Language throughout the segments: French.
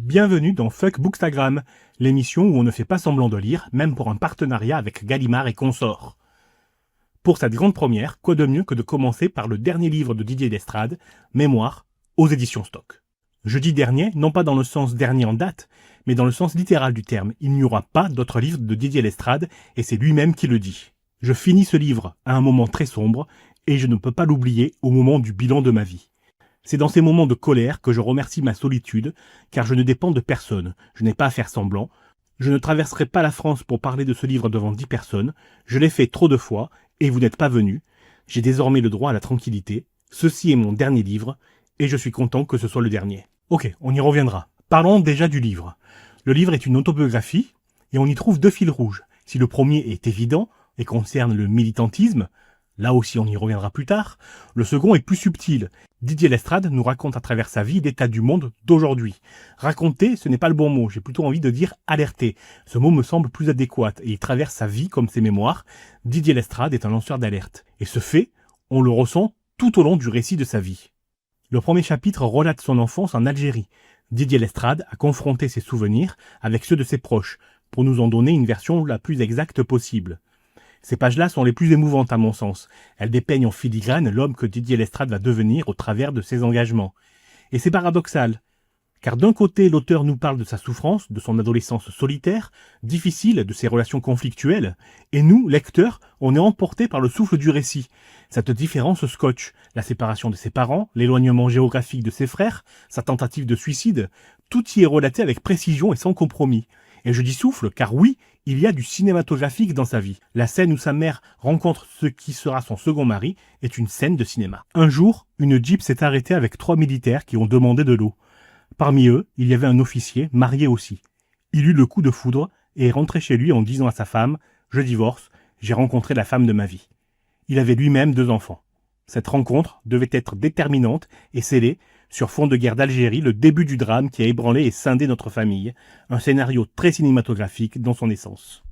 Bienvenue dans Fuck Bookstagram, l'émission où on ne fait pas semblant de lire, même pour un partenariat avec Gallimard et consorts. Pour cette grande première, quoi de mieux que de commencer par le dernier livre de Didier Lestrade, Mémoires, aux éditions Stock. Je dis dernier, non pas dans le sens dernier en date, mais dans le sens littéral du terme. Il n'y aura pas d'autre livre de Didier Lestrade, et c'est lui-même qui le dit. Je finis ce livre à un moment très sombre, et je ne peux pas l'oublier au moment du bilan de ma vie. C'est dans ces moments de colère que je remercie ma solitude, car je ne dépends de personne, je n'ai pas à faire semblant. Je ne traverserai pas la France pour parler de ce livre devant 10 personnes, je l'ai fait trop de fois, et vous n'êtes pas venus. J'ai désormais le droit à la tranquillité. Ceci est mon dernier livre, et je suis content que ce soit le dernier. Ok, on y reviendra. Parlons déjà du livre. Le livre est une autobiographie, et on y trouve deux fils rouges. Si le premier est évident, et concerne le militantisme, là aussi on y reviendra plus tard, le second est plus subtil. Didier Lestrade nous raconte à travers sa vie l'état du monde d'aujourd'hui. Raconter, ce n'est pas le bon mot, j'ai plutôt envie de dire alerter. Ce mot me semble plus adéquat, et il traverse sa vie comme ses mémoires. Didier Lestrade est un lanceur d'alerte. Et ce fait, on le ressent tout au long du récit de sa vie. Le premier chapitre relate son enfance en Algérie. Didier Lestrade a confronté ses souvenirs avec ceux de ses proches, pour nous en donner une version la plus exacte possible. Ces pages-là sont les plus émouvantes à mon sens. Elles dépeignent en filigrane l'homme que Didier Lestrade va devenir au travers de ses engagements. Et c'est paradoxal, car d'un côté l'auteur nous parle de sa souffrance, de son adolescence solitaire, difficile, de ses relations conflictuelles, et nous, lecteurs, on est emportés par le souffle du récit. Cette différence scotche, la séparation de ses parents, l'éloignement géographique de ses frères, sa tentative de suicide, tout y est relaté avec précision et sans compromis. Et je dis souffle, car oui, il y a du cinématographique dans sa vie. La scène où sa mère rencontre ce qui sera son second mari est une scène de cinéma. Un jour, une jeep s'est arrêtée avec 3 militaires qui ont demandé de l'eau. Parmi eux, il y avait un officier, marié aussi. Il eut le coup de foudre et est rentré chez lui en disant à sa femme « Je divorce, j'ai rencontré la femme de ma vie ». Il avait lui-même 2 enfants. Cette rencontre devait être déterminante et scellée, sur fond de guerre d'Algérie, le début du drame qui a ébranlé et scindé notre famille, un scénario très cinématographique dans son essence.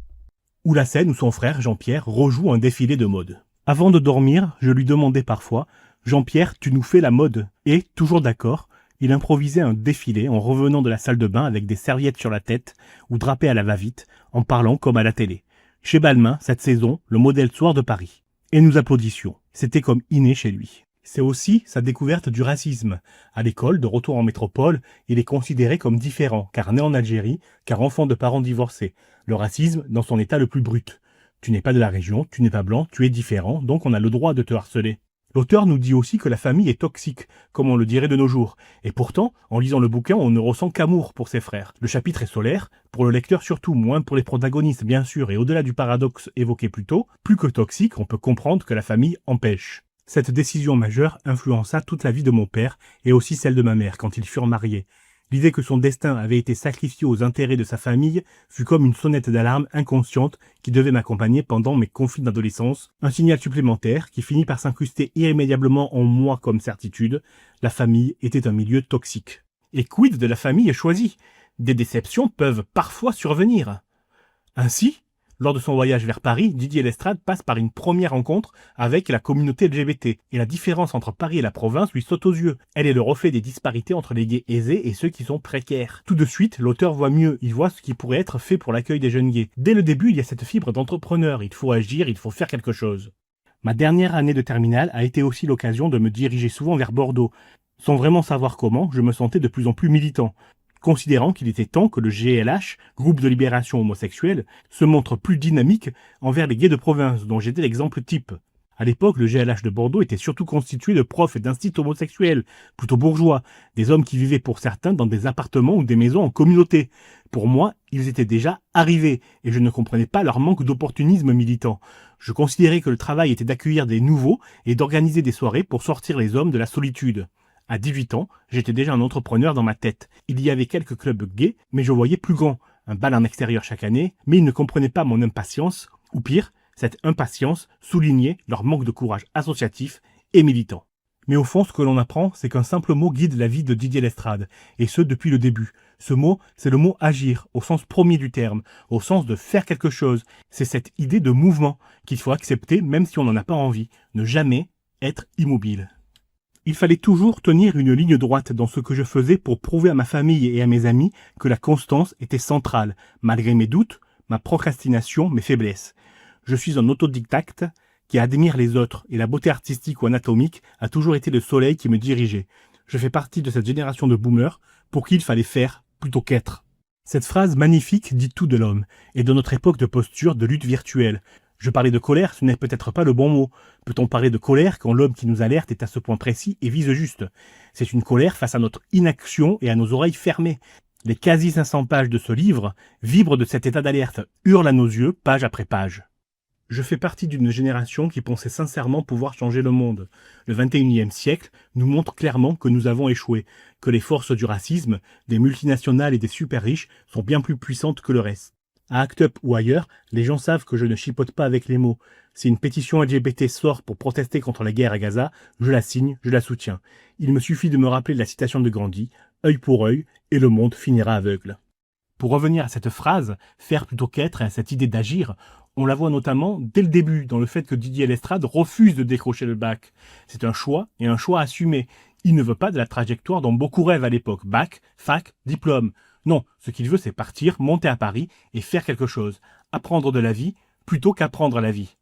Ou la scène où son frère, Jean-Pierre, rejoue un défilé de mode. Avant de dormir, je lui demandais parfois « Jean-Pierre, tu nous fais la mode ?» Et, toujours d'accord, il improvisait un défilé en revenant de la salle de bain avec des serviettes sur la tête ou drapé à la va-vite, en parlant comme à la télé. Chez Balmain, cette saison, le modèle soir de Paris. Et nous applaudissions. C'était comme inné chez lui. C'est aussi sa découverte du racisme. À l'école, de retour en métropole, il est considéré comme différent, car né en Algérie, car enfant de parents divorcés. Le racisme dans son état le plus brut. Tu n'es pas de la région, tu n'es pas blanc, tu es différent, donc on a le droit de te harceler. L'auteur nous dit aussi que la famille est toxique, comme on le dirait de nos jours. Et pourtant, en lisant le bouquin, on ne ressent qu'amour pour ses frères. Le chapitre est solaire, pour le lecteur surtout, moins pour les protagonistes bien sûr, et au-delà du paradoxe évoqué plus tôt, plus que toxique, on peut comprendre que la famille empêche. Cette décision majeure influença toute la vie de mon père et aussi celle de ma mère quand ils furent mariés. L'idée que son destin avait été sacrifié aux intérêts de sa famille fut comme une sonnette d'alarme inconsciente qui devait m'accompagner pendant mes conflits d'adolescence, un signal supplémentaire qui finit par s'incruster irrémédiablement en moi comme certitude, la famille était un milieu toxique. Et quid de la famille choisie? Des déceptions peuvent parfois survenir. Ainsi, lors de son voyage vers Paris, Didier Lestrade passe par une première rencontre avec la communauté LGBT. Et la différence entre Paris et la province lui saute aux yeux. Elle est le reflet des disparités entre les gays aisés et ceux qui sont précaires. Tout de suite, l'auteur voit mieux. Il voit ce qui pourrait être fait pour l'accueil des jeunes gays. Dès le début, il y a cette fibre d'entrepreneur. Il faut agir, il faut faire quelque chose. Ma dernière année de terminale a été aussi l'occasion de me diriger souvent vers Bordeaux. Sans vraiment savoir comment, je me sentais de plus en plus militant. Considérant qu'il était temps que le GLH, groupe de libération homosexuelle, se montre plus dynamique envers les gays de province, dont j'étais l'exemple type. À l'époque, le GLH de Bordeaux était surtout constitué de profs et d'instituts homosexuels, plutôt bourgeois, des hommes qui vivaient pour certains dans des appartements ou des maisons en communauté. Pour moi, ils étaient déjà arrivés, et je ne comprenais pas leur manque d'opportunisme militant. Je considérais que le travail était d'accueillir des nouveaux et d'organiser des soirées pour sortir les hommes de la solitude. À 18 ans, j'étais déjà un entrepreneur dans ma tête. Il y avait quelques clubs gays, mais je voyais plus grand. Un bal en extérieur chaque année, mais ils ne comprenaient pas mon impatience, ou pire, cette impatience soulignait leur manque de courage associatif et militant. Mais au fond, ce que l'on apprend, c'est qu'un simple mot guide la vie de Didier Lestrade, et ce depuis le début. Ce mot, c'est le mot agir, au sens premier du terme, au sens de faire quelque chose. C'est cette idée de mouvement qu'il faut accepter même si on n'en a pas envie, ne jamais être immobile. Il fallait toujours tenir une ligne droite dans ce que je faisais pour prouver à ma famille et à mes amis que la constance était centrale, malgré mes doutes, ma procrastination, mes faiblesses. Je suis un autodidacte qui admire les autres et la beauté artistique ou anatomique a toujours été le soleil qui me dirigeait. Je fais partie de cette génération de boomers pour qui il fallait faire plutôt qu'être. Cette phrase magnifique dit tout de l'homme et de notre époque de posture de lutte virtuelle. Je parlais de colère, ce n'est peut-être pas le bon mot. Peut-on parler de colère quand l'homme qui nous alerte est à ce point précis et vise juste? C'est une colère face à notre inaction et à nos oreilles fermées. Les quasi 500 pages de ce livre vibrent de cet état d'alerte, hurlent à nos yeux, page après page. Je fais partie d'une génération qui pensait sincèrement pouvoir changer le monde. Le 21e siècle nous montre clairement que nous avons échoué, que les forces du racisme, des multinationales et des super riches sont bien plus puissantes que le reste. À Act Up ou ailleurs, les gens savent que je ne chipote pas avec les mots. Si une pétition LGBT sort pour protester contre la guerre à Gaza, je la signe, je la soutiens. Il me suffit de me rappeler la citation de Gandhi, « œil pour œil, et le monde finira aveugle ». Pour revenir à cette phrase, faire plutôt qu'être et à cette idée d'agir, on la voit notamment dès le début dans le fait que Didier Lestrade refuse de décrocher le bac. C'est un choix et un choix assumé. Il ne veut pas de la trajectoire dont beaucoup rêvent à l'époque. Bac, fac, diplôme. Non, ce qu'il veut c'est partir, monter à Paris et faire quelque chose. Apprendre de la vie plutôt qu'apprendre la vie.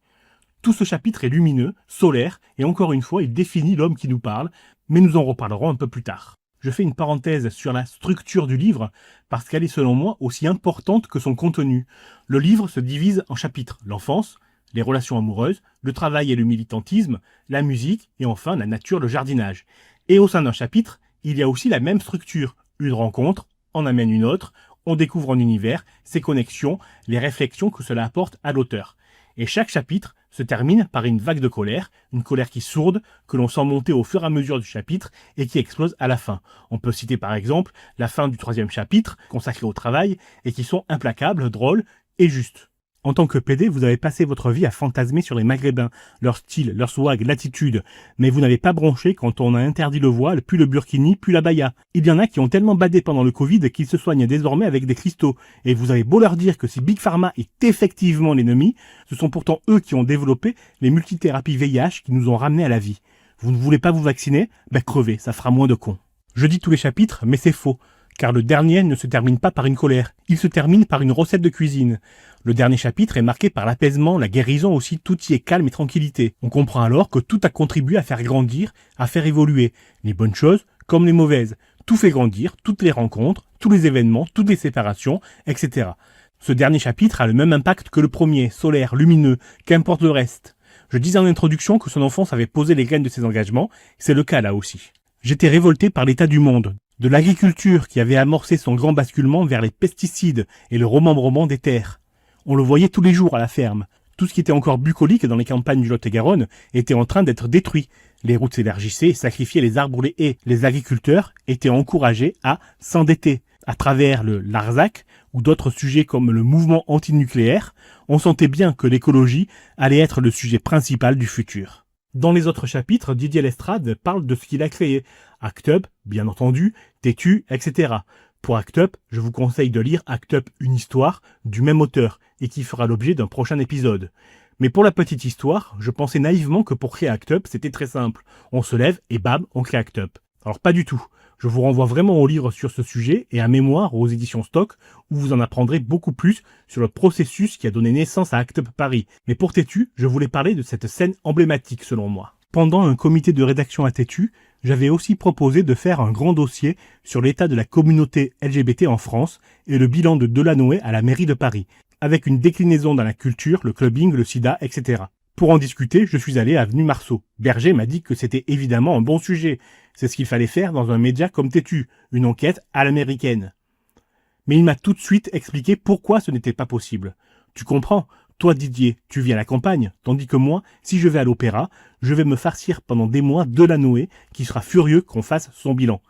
Tout ce chapitre est lumineux, solaire et encore une fois il définit l'homme qui nous parle, mais nous en reparlerons un peu plus tard. Je fais une parenthèse sur la structure du livre parce qu'elle est selon moi aussi importante que son contenu. Le livre se divise en chapitres, l'enfance, les relations amoureuses, le travail et le militantisme, la musique et enfin la nature, le jardinage. Et au sein d'un chapitre, il y a aussi la même structure. Une rencontre en amène une autre, on découvre un univers, ses connexions, les réflexions que cela apporte à l'auteur. Et chaque chapitre se termine par une vague de colère, une colère qui sourde, que l'on sent monter au fur et à mesure du chapitre et qui explose à la fin. On peut citer par exemple la fin du 3e chapitre, consacré au travail, et qui sont implacables, drôles et justes. En tant que PD, vous avez passé votre vie à fantasmer sur les Maghrébins, leur style, leur swag, l'attitude, mais vous n'avez pas bronché quand on a interdit le voile, puis le burkini, puis la baya. Il y en a qui ont tellement badé pendant le Covid qu'ils se soignent désormais avec des cristaux, et vous avez beau leur dire que si Big Pharma est effectivement l'ennemi, ce sont pourtant eux qui ont développé les multithérapies VIH qui nous ont ramenés à la vie. Vous ne voulez pas vous vacciner? Ben crevez, ça fera moins de cons. Je dis tous les chapitres, mais c'est faux. Car le dernier ne se termine pas par une colère, il se termine par une recette de cuisine. Le dernier chapitre est marqué par l'apaisement, la guérison aussi, tout y est calme et tranquillité. On comprend alors que tout a contribué à faire grandir, à faire évoluer, les bonnes choses comme les mauvaises. Tout fait grandir, toutes les rencontres, tous les événements, toutes les séparations, etc. Ce dernier chapitre a le même impact que le premier, solaire, lumineux, qu'importe le reste. Je disais en introduction que son enfance avait posé les graines de ses engagements, c'est le cas là aussi. J'étais révolté par l'état du monde, de l'agriculture qui avait amorcé son grand basculement vers les pesticides et le remembrement des terres. On le voyait tous les jours à la ferme. Tout ce qui était encore bucolique dans les campagnes du Lot-et-Garonne était en train d'être détruit. Les routes s'élargissaient et sacrifiaient les arbres ou les haies. Les agriculteurs étaient encouragés à s'endetter. À travers le Larzac ou d'autres sujets comme le mouvement antinucléaire, on sentait bien que l'écologie allait être le sujet principal du futur. Dans les autres chapitres, Didier Lestrade parle de ce qu'il a créé. Act Up, bien entendu, Têtu, etc. Pour Act Up, je vous conseille de lire Act Up, une histoire, du même auteur, et qui fera l'objet d'un prochain épisode. Mais pour la petite histoire, je pensais naïvement que pour créer Act Up, c'était très simple. On se lève et bam, on crée Act Up. Alors pas du tout. Je vous renvoie vraiment au livre sur ce sujet et à Mémoire aux éditions Stock, où vous en apprendrez beaucoup plus sur le processus qui a donné naissance à Act Up Paris. Mais pour Têtu, je voulais parler de cette scène emblématique selon moi. Pendant un comité de rédaction à Têtu, j'avais aussi proposé de faire un grand dossier sur l'état de la communauté LGBT en France et le bilan de Delanoë à la mairie de Paris, avec une déclinaison dans la culture, le clubbing, le sida, etc. Pour en discuter, je suis allé à Avenue Marceau. Berger m'a dit que c'était évidemment un bon sujet. C'est ce qu'il fallait faire dans un média comme Têtu, une enquête à l'américaine. Mais il m'a tout de suite expliqué pourquoi ce n'était pas possible. Tu comprends, toi Didier, tu vis à la campagne, tandis que moi, si je vais à l'opéra, je vais me farcir pendant des mois Delanoë, qui sera furieux qu'on fasse son bilan.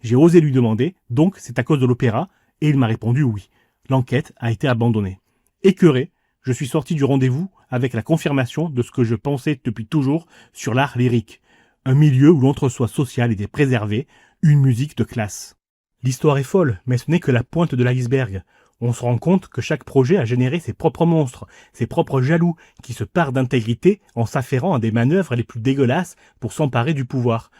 J'ai osé lui demander, donc c'est à cause de l'opéra, et il m'a répondu oui. L'enquête a été abandonnée. Écœuré, je suis sorti du rendez-vous avec la confirmation de ce que je pensais depuis toujours sur l'art lyrique. Un milieu où l'entre-soi social était préservé, une musique de classe. L'histoire est folle, mais ce n'est que la pointe de l'iceberg. On se rend compte que chaque projet a généré ses propres monstres, ses propres jaloux, qui se parent d'intégrité en s'affairant à des manœuvres les plus dégueulasses pour s'emparer du pouvoir.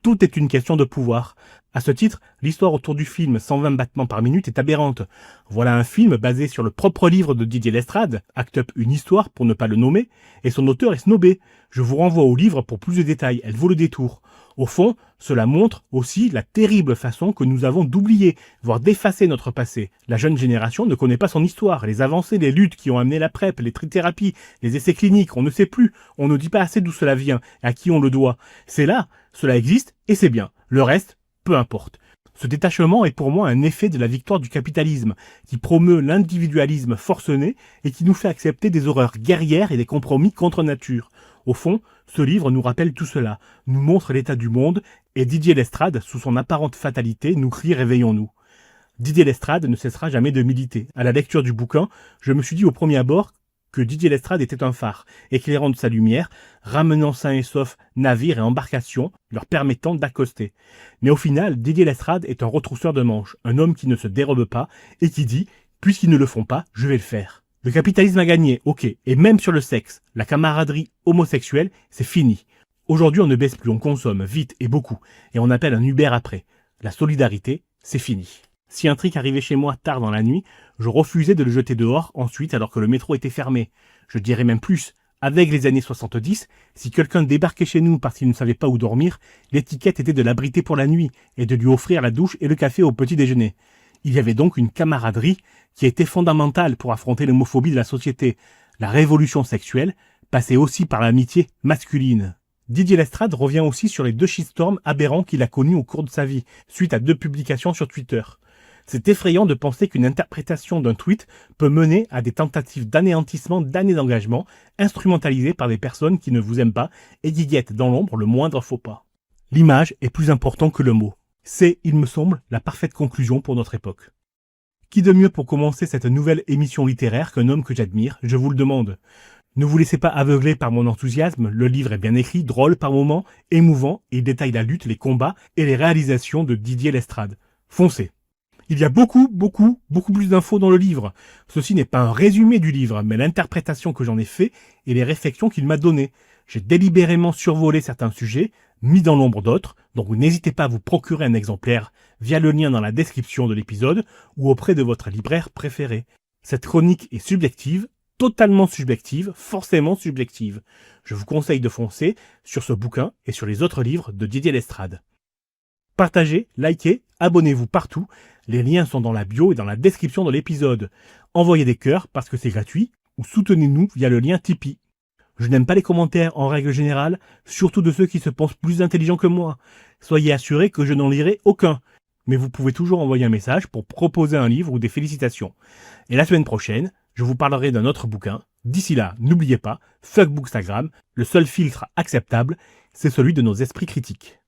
Tout est une question de pouvoir. À ce titre, l'histoire autour du film 120 battements par minute est aberrante. Voilà un film basé sur le propre livre de Didier Lestrade, Act Up une histoire pour ne pas le nommer, et son auteur est snobé. Je vous renvoie au livre pour plus de détails, elle vaut le détour. Au fond, cela montre aussi la terrible façon que nous avons d'oublier, voire d'effacer notre passé. La jeune génération ne connaît pas son histoire, les avancées, les luttes qui ont amené la PrEP, les trithérapies, les essais cliniques, on ne sait plus, on ne dit pas assez d'où cela vient, à qui on le doit. C'est là, cela existe, et c'est bien. Le reste, peu importe. Ce détachement est pour moi un effet de la victoire du capitalisme, qui promeut l'individualisme forcené et qui nous fait accepter des horreurs guerrières et des compromis contre nature. Au fond, ce livre nous rappelle tout cela, nous montre l'état du monde, et Didier Lestrade, sous son apparente fatalité, nous crie « Réveillons-nous ». Didier Lestrade ne cessera jamais de militer. À la lecture du bouquin, je me suis dit au premier abord que Didier Lestrade était un phare, éclairant de sa lumière, ramenant sains et saufs navires et embarcations, leur permettant d'accoster. Mais au final, Didier Lestrade est un retrousseur de manches, un homme qui ne se dérobe pas et qui dit « Puisqu'ils ne le font pas, je vais le faire ». Le capitalisme a gagné, ok, et même sur le sexe, la camaraderie homosexuelle, c'est fini. Aujourd'hui, on ne baisse plus, on consomme, vite et beaucoup, et on appelle un Uber après. La solidarité, c'est fini. Si un trick arrivait chez moi tard dans la nuit, je refusais de le jeter dehors ensuite alors que le métro était fermé. Je dirais même plus, avec les années 70, si quelqu'un débarquait chez nous parce qu'il ne savait pas où dormir, l'étiquette était de l'abriter pour la nuit et de lui offrir la douche et le café au petit déjeuner. Il y avait donc une camaraderie qui était fondamentale pour affronter l'homophobie de la société. La révolution sexuelle passait aussi par l'amitié masculine. Didier Lestrade revient aussi sur les 2 shitstorms aberrants qu'il a connus au cours de sa vie, suite à 2 publications sur Twitter. C'est effrayant de penser qu'une interprétation d'un tweet peut mener à des tentatives d'anéantissement d'années d'engagement, instrumentalisées par des personnes qui ne vous aiment pas et qui guettent dans l'ombre le moindre faux pas. L'image est plus importante que le mot. C'est, il me semble, la parfaite conclusion pour notre époque. Qui de mieux pour commencer cette nouvelle émission littéraire qu'un homme que j'admire, je vous le demande. Ne vous laissez pas aveugler par mon enthousiasme, le livre est bien écrit, drôle par moments, émouvant, et il détaille la lutte, les combats et les réalisations de Didier Lestrade. Foncez. Il y a beaucoup plus d'infos dans le livre. Ceci n'est pas un résumé du livre, mais l'interprétation que j'en ai fait et les réflexions qu'il m'a données. J'ai délibérément survolé certains sujets, mis dans l'ombre d'autres, donc n'hésitez pas à vous procurer un exemplaire via le lien dans la description de l'épisode ou auprès de votre libraire préféré. Cette chronique est subjective, totalement subjective, forcément subjective. Je vous conseille de foncer sur ce bouquin et sur les autres livres de Didier Lestrade. Partagez, likez, abonnez-vous partout. Les liens sont dans la bio et dans la description de l'épisode. Envoyez des cœurs parce que c'est gratuit ou soutenez-nous via le lien Tipeee. Je n'aime pas les commentaires en règle générale, surtout de ceux qui se pensent plus intelligents que moi. Soyez assurés que je n'en lirai aucun. Mais vous pouvez toujours envoyer un message pour proposer un livre ou des félicitations. Et la semaine prochaine, je vous parlerai d'un autre bouquin. D'ici là, n'oubliez pas, fuck Bookstagram, le seul filtre acceptable, c'est celui de nos esprits critiques.